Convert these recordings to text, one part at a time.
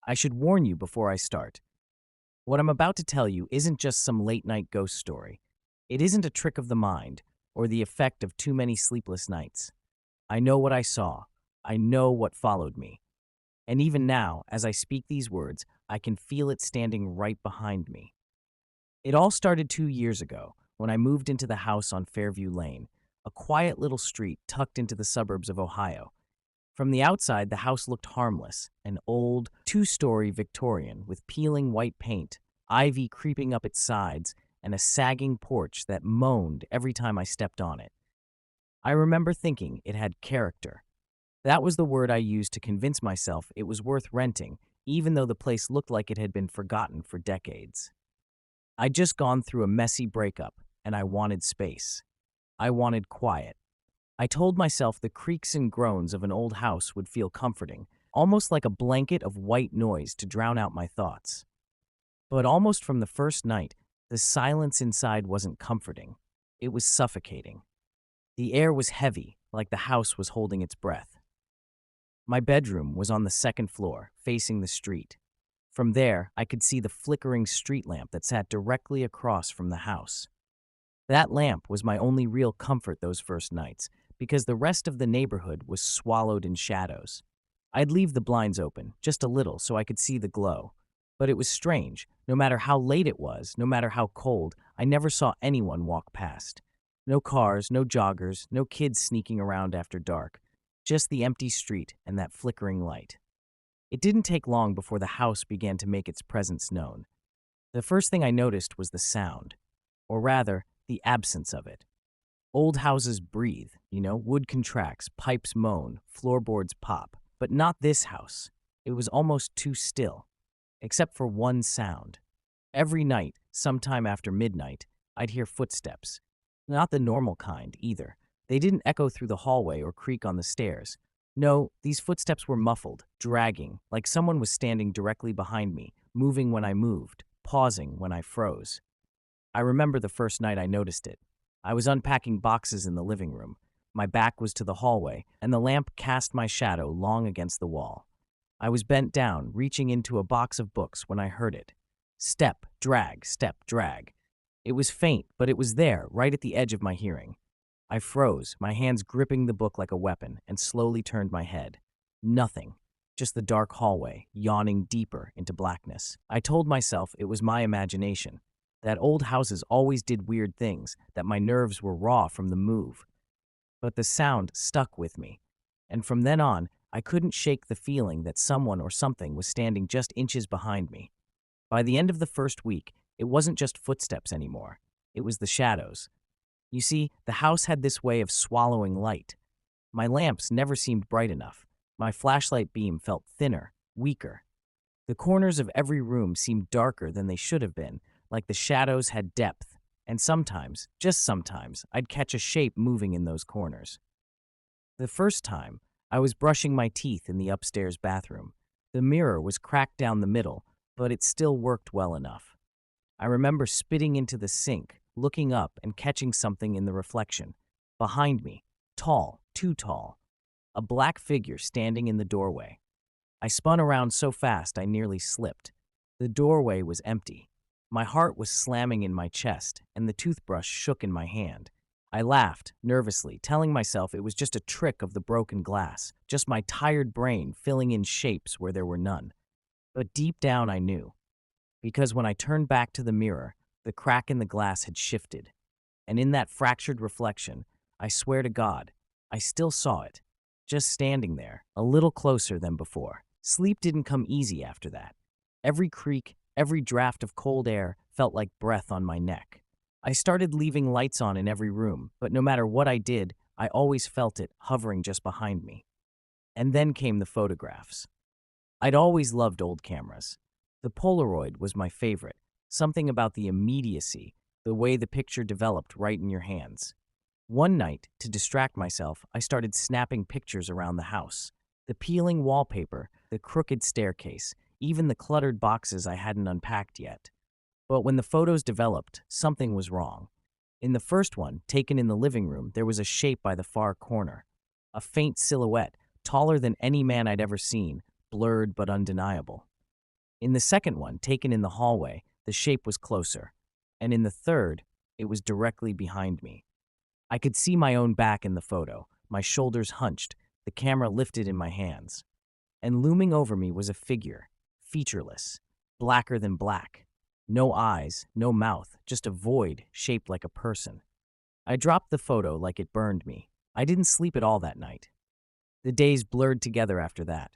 I should warn you before I start. What I'm about to tell you isn't just some late night ghost story. It isn't a trick of the mind or the effect of too many sleepless nights. I know what I saw. I know what followed me. And even now, as I speak these words, I can feel it standing right behind me. It all started 2 years ago when I moved into the house on Fairview Lane, a quiet little street tucked into the suburbs of Ohio. From the outside, the house looked harmless, an old, two-story Victorian with peeling white paint, ivy creeping up its sides, and a sagging porch that moaned every time I stepped on it. I remember thinking it had character. That was the word I used to convince myself it was worth renting, even though the place looked like it had been forgotten for decades. I'd just gone through a messy breakup, and I wanted space. I wanted quiet. I told myself the creaks and groans of an old house would feel comforting, almost like a blanket of white noise to drown out my thoughts. But almost from the first night, the silence inside wasn't comforting. It was suffocating. The air was heavy, like the house was holding its breath. My bedroom was on the second floor, facing the street. From there, I could see the flickering street lamp that sat directly across from the house. That lamp was my only real comfort those first nights, because the rest of the neighborhood was swallowed in shadows. I'd leave the blinds open, just a little, so I could see the glow. But it was strange. No matter how late it was, no matter how cold, I never saw anyone walk past. No cars, no joggers, no kids sneaking around after dark. Just the empty street and that flickering light. It didn't take long before the house began to make its presence known. The first thing I noticed was the sound, or rather, the absence of it. Old houses breathe, wood contracts, pipes moan, floorboards pop. But not this house. It was almost too still, except for one sound. Every night, sometime after midnight, I'd hear footsteps. Not the normal kind, either. They didn't echo through the hallway or creak on the stairs. No, these footsteps were muffled, dragging, like someone was standing directly behind me, moving when I moved, pausing when I froze. I remember the first night I noticed it. I was unpacking boxes in the living room. My back was to the hallway, and the lamp cast my shadow long against the wall. I was bent down, reaching into a box of books when I heard it. Step, drag, step, drag. It was faint, but it was there, right at the edge of my hearing. I froze, my hands gripping the book like a weapon, and slowly turned my head. Nothing. Just the dark hallway, yawning deeper into blackness. I told myself it was my imagination, that old houses always did weird things, that my nerves were raw from the move. But the sound stuck with me, and from then on, I couldn't shake the feeling that someone or something was standing just inches behind me. By the end of the first week, it wasn't just footsteps anymore. It was the shadows. You see, the house had this way of swallowing light. My lamps never seemed bright enough. My flashlight beam felt thinner, weaker. The corners of every room seemed darker than they should have been, like the shadows had depth. And sometimes, just sometimes, I'd catch a shape moving in those corners. The first time, I was brushing my teeth in the upstairs bathroom. The mirror was cracked down the middle, but it still worked well enough. I remember spitting into the sink, looking up and catching something in the reflection. Behind me, tall, too tall, a black figure standing in the doorway. I spun around so fast I nearly slipped. The doorway was empty. My heart was slamming in my chest, and the toothbrush shook in my hand. I laughed, nervously, telling myself it was just a trick of the broken glass, just my tired brain filling in shapes where there were none. But deep down I knew, because when I turned back to the mirror, the crack in the glass had shifted. And in that fractured reflection, I swear to God, I still saw it, just standing there, a little closer than before. Sleep didn't come easy after that. Every creak, every draft of cold air felt like breath on my neck. I started leaving lights on in every room, but no matter what I did, I always felt it hovering just behind me. And then came the photographs. I'd always loved old cameras. The Polaroid was my favorite, something about the immediacy, the way the picture developed right in your hands. One night, to distract myself, I started snapping pictures around the house. The peeling wallpaper, the crooked staircase, even the cluttered boxes I hadn't unpacked yet. But when the photos developed, something was wrong. In the first one, taken in the living room, there was a shape by the far corner. A faint silhouette, taller than any man I'd ever seen, blurred but undeniable. In the second one, taken in the hallway, the shape was closer. And in the third, it was directly behind me. I could see my own back in the photo, my shoulders hunched, the camera lifted in my hands. And looming over me was a figure, featureless, blacker than black. No eyes, no mouth, just a void shaped like a person. I dropped the photo like it burned me. I didn't sleep at all that night. The days blurred together after that.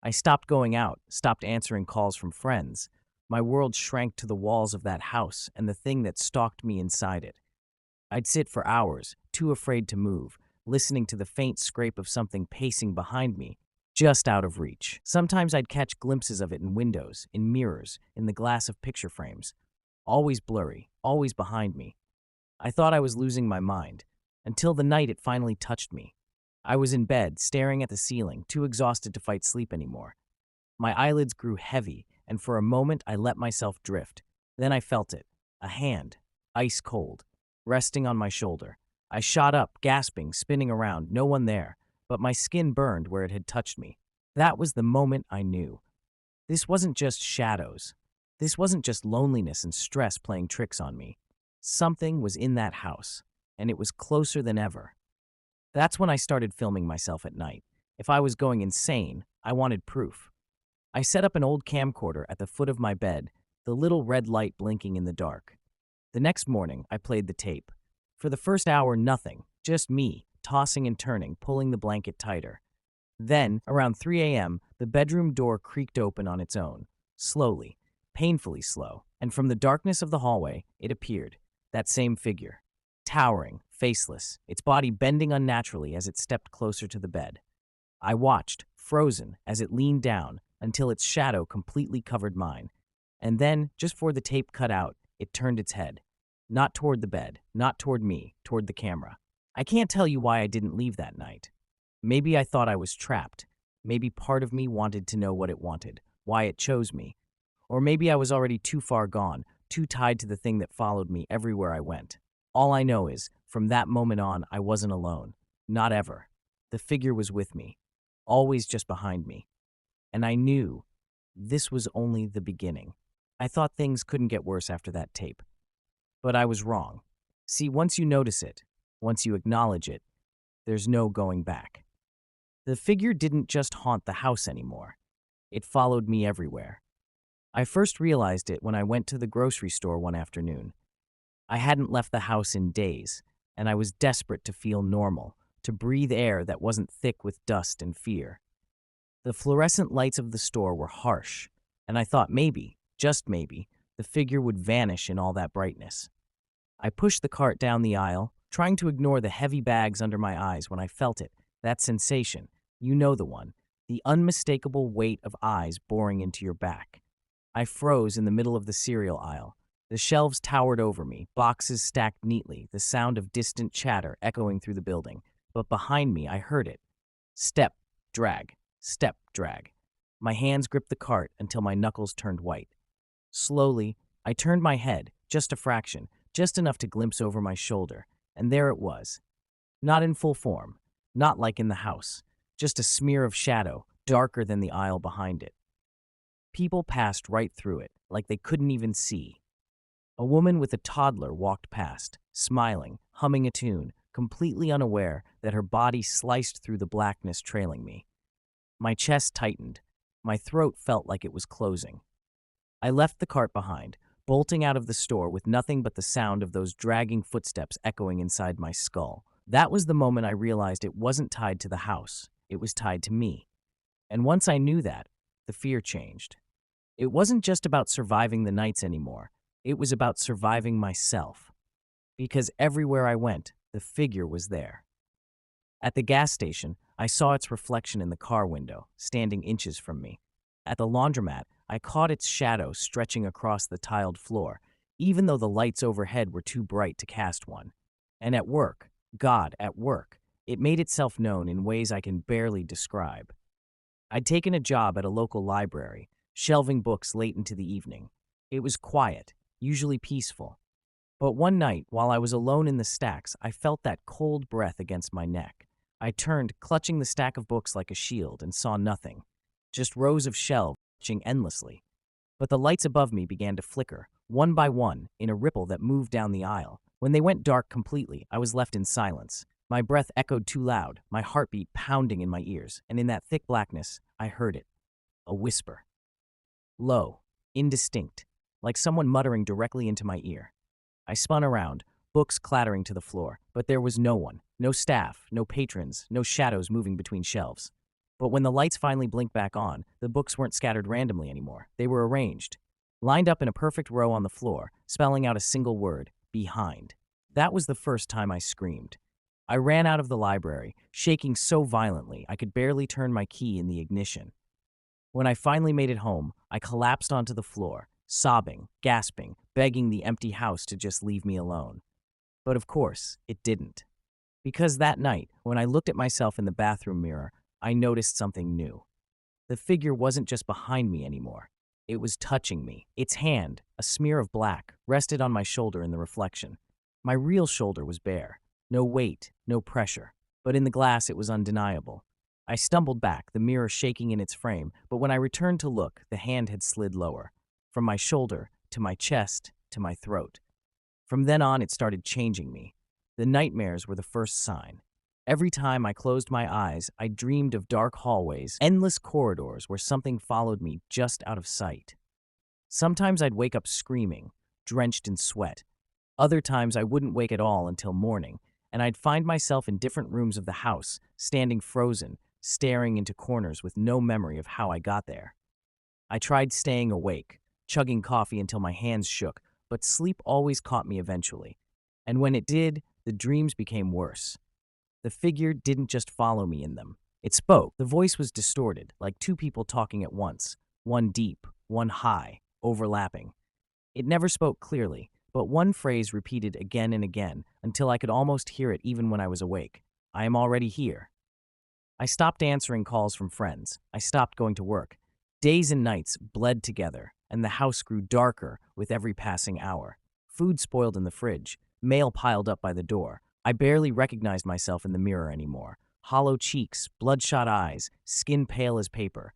I stopped going out, stopped answering calls from friends. My world shrank to the walls of that house and the thing that stalked me inside it. I'd sit for hours, too afraid to move, listening to the faint scrape of something pacing behind me, just out of reach. Sometimes I'd catch glimpses of it in windows, in mirrors, in the glass of picture frames. Always blurry, always behind me. I thought I was losing my mind, until the night it finally touched me. I was in bed, staring at the ceiling, too exhausted to fight sleep anymore. My eyelids grew heavy, and for a moment I let myself drift. Then I felt it, a hand, ice cold, resting on my shoulder. I shot up, gasping, spinning around, no one there, but my skin burned where it had touched me. That was the moment I knew. This wasn't just shadows. This wasn't just loneliness and stress playing tricks on me. Something was in that house, and it was closer than ever. That's when I started filming myself at night. If I was going insane, I wanted proof. I set up an old camcorder at the foot of my bed, the little red light blinking in the dark. The next morning, I played the tape. For the first hour, nothing, just me, tossing and turning, pulling the blanket tighter. Then, around 3 a.m., the bedroom door creaked open on its own, slowly, painfully slow, and from the darkness of the hallway, it appeared, that same figure, towering, faceless, its body bending unnaturally as it stepped closer to the bed. I watched, frozen, as it leaned down, until its shadow completely covered mine. And then, just before the tape cut out, it turned its head. Not toward the bed, not toward me, toward the camera. I can't tell you why I didn't leave that night. Maybe I thought I was trapped. Maybe part of me wanted to know what it wanted, why it chose me. Or maybe I was already too far gone, too tied to the thing that followed me everywhere I went. All I know is, from that moment on, I wasn't alone. Not ever. The figure was with me, always just behind me. And I knew this was only the beginning. I thought things couldn't get worse after that tape. But I was wrong. See, once you notice it, once you acknowledge it, there's no going back. The figure didn't just haunt the house anymore. It followed me everywhere. I first realized it when I went to the grocery store one afternoon. I hadn't left the house in days, and I was desperate to feel normal, to breathe air that wasn't thick with dust and fear. The fluorescent lights of the store were harsh, and I thought maybe, just maybe, the figure would vanish in all that brightness. I pushed the cart down the aisle, trying to ignore the heavy bags under my eyes when I felt it, that sensation, you know the one, the unmistakable weight of eyes boring into your back. I froze in the middle of the cereal aisle. The shelves towered over me, boxes stacked neatly, the sound of distant chatter echoing through the building. But behind me, I heard it. Step, drag, step, drag. My hands gripped the cart until my knuckles turned white. Slowly, I turned my head, just a fraction, just enough to glimpse over my shoulder, and there it was. Not in full form, not like in the house, just a smear of shadow, darker than the aisle behind it. People passed right through it, like they couldn't even see. A woman with a toddler walked past, smiling, humming a tune, completely unaware that her body sliced through the blackness trailing me. My chest tightened. My throat felt like it was closing. I left the cart behind, bolting out of the store with nothing but the sound of those dragging footsteps echoing inside my skull. That was the moment I realized it wasn't tied to the house. It was tied to me. And once I knew that, the fear changed. It wasn't just about surviving the nights anymore. It was about surviving myself. Because everywhere I went, the figure was there. At the gas station, I saw its reflection in the car window, standing inches from me. At the laundromat, I caught its shadow stretching across the tiled floor, even though the lights overhead were too bright to cast one. And at work, God, at work, it made itself known in ways I can barely describe. I'd taken a job at a local library, shelving books late into the evening. It was quiet, usually peaceful. But one night, while I was alone in the stacks, I felt that cold breath against my neck. I turned, clutching the stack of books like a shield, and saw nothing. Just rows of shelves stretching endlessly. But the lights above me began to flicker, one by one, in a ripple that moved down the aisle. When they went dark completely, I was left in silence. My breath echoed too loud, my heartbeat pounding in my ears, and in that thick blackness, I heard it. A whisper. Low, indistinct, like someone muttering directly into my ear. I spun around, books clattering to the floor, but there was no one, no staff, no patrons, no shadows moving between shelves. But when the lights finally blinked back on, the books weren't scattered randomly anymore. They were arranged, lined up in a perfect row on the floor, spelling out a single word, behind. That was the first time I screamed. I ran out of the library, shaking so violently I could barely turn my key in the ignition. When I finally made it home, I collapsed onto the floor, sobbing, gasping, begging the empty house to just leave me alone. But of course, it didn't. Because that night, when I looked at myself in the bathroom mirror, I noticed something new. The figure wasn't just behind me anymore. It was touching me. Its hand, a smear of black, rested on my shoulder in the reflection. My real shoulder was bare. No weight, no pressure. But in the glass, it was undeniable. I stumbled back, the mirror shaking in its frame, but when I returned to look, the hand had slid lower. From my shoulder, to my chest, to my throat. From then on, it started changing me. The nightmares were the first sign. Every time I closed my eyes, I dreamed of dark hallways, endless corridors where something followed me just out of sight. Sometimes I'd wake up screaming, drenched in sweat. Other times I wouldn't wake at all until morning, and I'd find myself in different rooms of the house, standing frozen, staring into corners with no memory of how I got there. I tried staying awake, chugging coffee until my hands shook, but sleep always caught me eventually. And when it did, the dreams became worse. The figure didn't just follow me in them. It spoke. The voice was distorted, like two people talking at once, one deep, one high, overlapping. It never spoke clearly, but one phrase repeated again and again until I could almost hear it even when I was awake. I am already here. I stopped answering calls from friends. I stopped going to work. Days and nights bled together, and the house grew darker with every passing hour. Food spoiled in the fridge, mail piled up by the door. I barely recognized myself in the mirror anymore. Hollow cheeks, bloodshot eyes, skin pale as paper.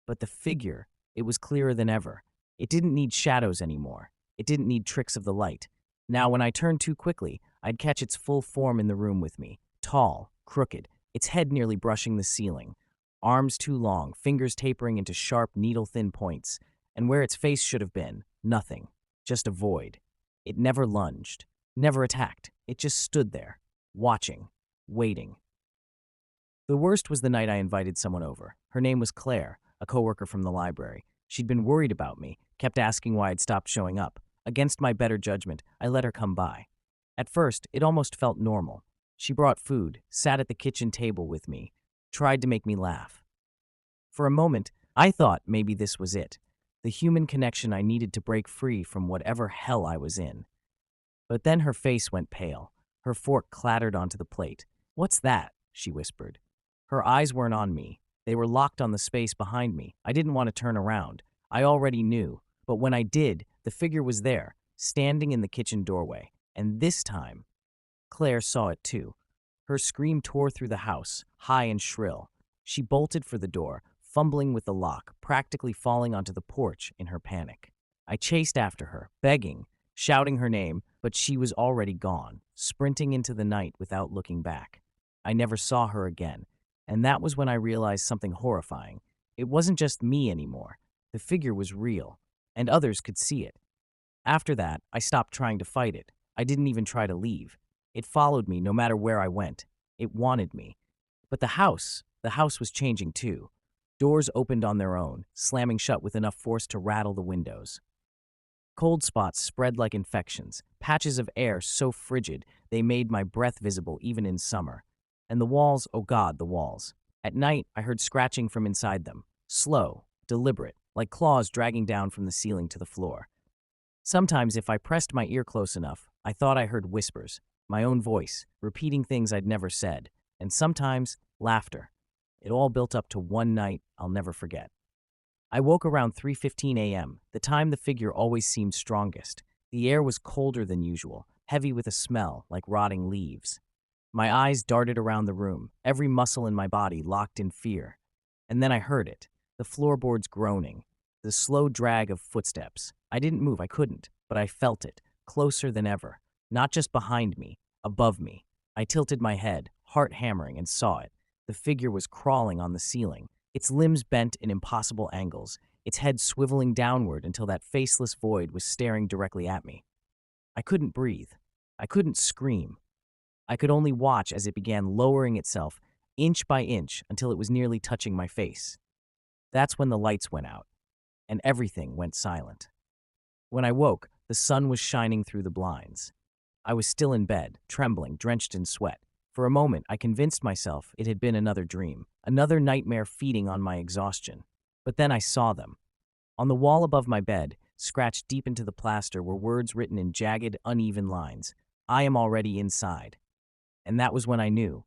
But the figure, it was clearer than ever. It didn't need shadows anymore. It didn't need tricks of the light. Now, when I turned too quickly, I'd catch its full form in the room with me. Tall, crooked, its head nearly brushing the ceiling. Arms too long, fingers tapering into sharp, needle-thin points. And where its face should have been, nothing. Just a void. It never lunged, never attacked. It just stood there, watching, waiting. The worst was the night I invited someone over. Her name was Claire, a coworker from the library. She'd been worried about me, kept asking why I'd stopped showing up. Against my better judgment, I let her come by. At first, it almost felt normal. She brought food, sat at the kitchen table with me, tried to make me laugh. For a moment, I thought maybe this was it, the human connection I needed to break free from whatever hell I was in. But then her face went pale. Her fork clattered onto the plate. "What's that?" she whispered. Her eyes weren't on me. They were locked on the space behind me. I didn't want to turn around. I already knew. But when I did, the figure was there, standing in the kitchen doorway. And this time, Claire saw it too. Her scream tore through the house, high and shrill. She bolted for the door, fumbling with the lock, practically falling onto the porch in her panic. I chased after her, begging, shouting her name, but she was already gone, sprinting into the night without looking back. I never saw her again, and that was when I realized something horrifying. It wasn't just me anymore. The figure was real, and others could see it. After that, I stopped trying to fight it. I didn't even try to leave. It followed me no matter where I went. It wanted me. But the house was changing too. Doors opened on their own, slamming shut with enough force to rattle the windows. Cold spots spread like infections, patches of air so frigid they made my breath visible even in summer. And the walls, oh God, the walls. At night, I heard scratching from inside them, slow, deliberate, like claws dragging down from the ceiling to the floor. Sometimes, if I pressed my ear close enough, I thought I heard whispers, my own voice, repeating things I'd never said, and sometimes, laughter. It all built up to one night I'll never forget. I woke around 3:15 a.m., the time the figure always seemed strongest. The air was colder than usual, heavy with a smell like rotting leaves. My eyes darted around the room, every muscle in my body locked in fear. And then I heard it, the floorboards groaning. The slow drag of footsteps. I didn't move, I couldn't, but I felt it, closer than ever. Not just behind me, above me. I tilted my head, heart hammering, and saw it. The figure was crawling on the ceiling, its limbs bent in impossible angles, its head swiveling downward until that faceless void was staring directly at me. I couldn't breathe. I couldn't scream. I could only watch as it began lowering itself, inch by inch, until it was nearly touching my face. That's when the lights went out, and everything went silent. When I woke, the sun was shining through the blinds. I was still in bed, trembling, drenched in sweat. For a moment, I convinced myself it had been another dream, another nightmare feeding on my exhaustion. But then I saw them. On the wall above my bed, scratched deep into the plaster, were words written in jagged, uneven lines. "I am already inside." And that was when I knew.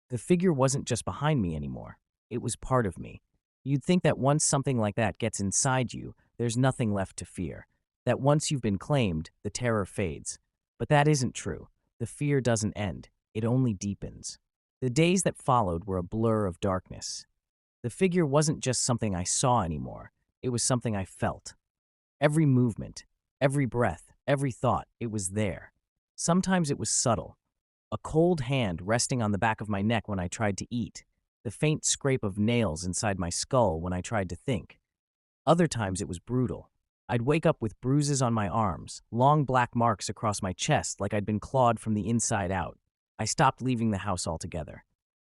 The figure wasn't just behind me anymore. It was part of me. You'd think that once something like that gets inside you, there's nothing left to fear. That once you've been claimed, the terror fades. But that isn't true. The fear doesn't end. It only deepens. The days that followed were a blur of darkness. The figure wasn't just something I saw anymore. It was something I felt. Every movement, every breath, every thought, it was there. Sometimes it was subtle. A cold hand resting on the back of my neck when I tried to eat. The faint scrape of nails inside my skull when I tried to think. Other times it was brutal. I'd wake up with bruises on my arms, long black marks across my chest like I'd been clawed from the inside out. I stopped leaving the house altogether.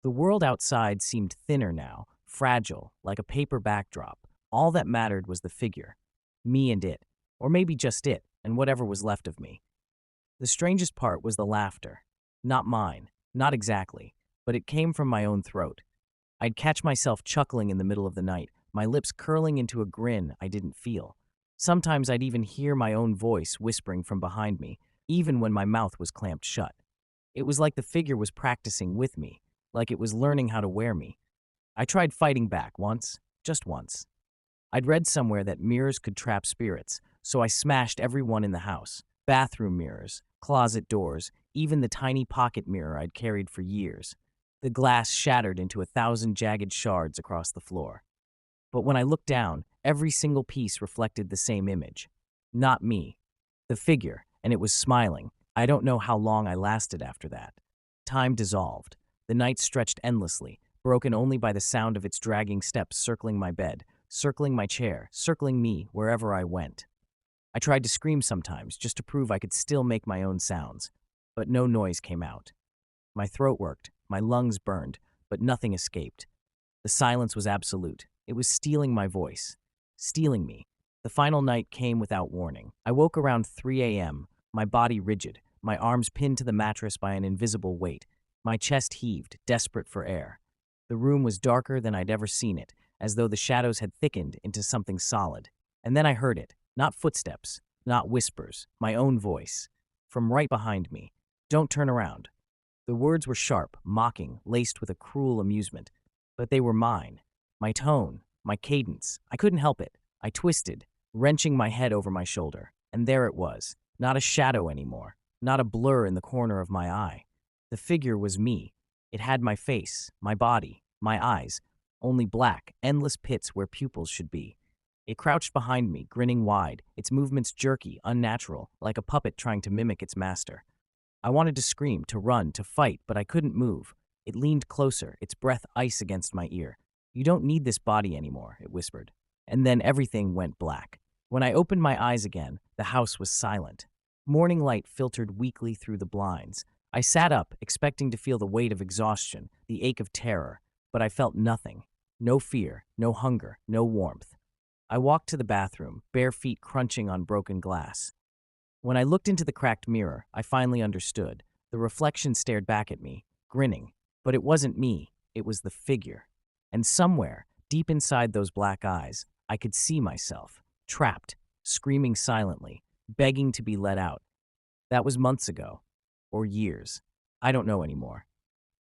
The world outside seemed thinner now, fragile, like a paper backdrop. All that mattered was the figure. Me and it. Or maybe just it, and whatever was left of me. The strangest part was the laughter. Not mine, not exactly, but it came from my own throat. I'd catch myself chuckling in the middle of the night, my lips curling into a grin I didn't feel. Sometimes I'd even hear my own voice whispering from behind me, even when my mouth was clamped shut. It was like the figure was practicing with me, like it was learning how to wear me. I tried fighting back once, just once. I'd read somewhere that mirrors could trap spirits, so I smashed every one in the house. Bathroom mirrors, closet doors, even the tiny pocket mirror I'd carried for years. The glass shattered into 1,000 jagged shards across the floor. But when I looked down, every single piece reflected the same image. Not me. The figure, and it was smiling. I don't know how long I lasted after that. Time dissolved. The night stretched endlessly, broken only by the sound of its dragging steps circling my bed, circling my chair, circling me wherever I went. I tried to scream sometimes, just to prove I could still make my own sounds. But no noise came out. My throat worked, my lungs burned, but nothing escaped. The silence was absolute. It was stealing my voice. Stealing me. The final night came without warning. I woke around 3 a.m., my body rigid, my arms pinned to the mattress by an invisible weight. My chest heaved, desperate for air. The room was darker than I'd ever seen it, as though the shadows had thickened into something solid. And then I heard it. Not footsteps, not whispers, my own voice. From right behind me. "Don't turn around." The words were sharp, mocking, laced with a cruel amusement. But they were mine. My tone, my cadence. I couldn't help it. I twisted, wrenching my head over my shoulder. And there it was. Not a shadow anymore. Not a blur in the corner of my eye. The figure was me. It had my face, my body, my eyes. Only black, endless pits where pupils should be. It crouched behind me, grinning wide, its movements jerky, unnatural, like a puppet trying to mimic its master. I wanted to scream, to run, to fight, but I couldn't move. It leaned closer, its breath ice against my ear. "You don't need this body anymore," it whispered. And then everything went black. When I opened my eyes again, the house was silent. Morning light filtered weakly through the blinds. I sat up, expecting to feel the weight of exhaustion, the ache of terror, but I felt nothing. No fear, no hunger, no warmth. I walked to the bathroom, bare feet crunching on broken glass. When I looked into the cracked mirror, I finally understood. The reflection stared back at me, grinning. But it wasn't me, it was the figure. And somewhere, deep inside those black eyes, I could see myself, trapped, screaming silently, begging to be let out. That was months ago. Or years. I don't know anymore.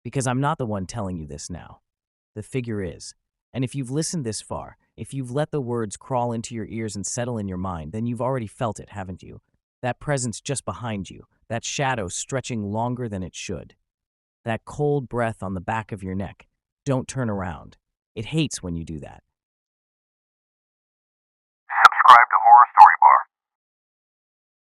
Because I'm not the one telling you this now. The figure is. And if you've listened this far, if you've let the words crawl into your ears and settle in your mind, then you've already felt it, haven't you? That presence just behind you, that shadow stretching longer than it should. That cold breath on the back of your neck. Don't turn around. It hates when you do that. subscribe to Horror Story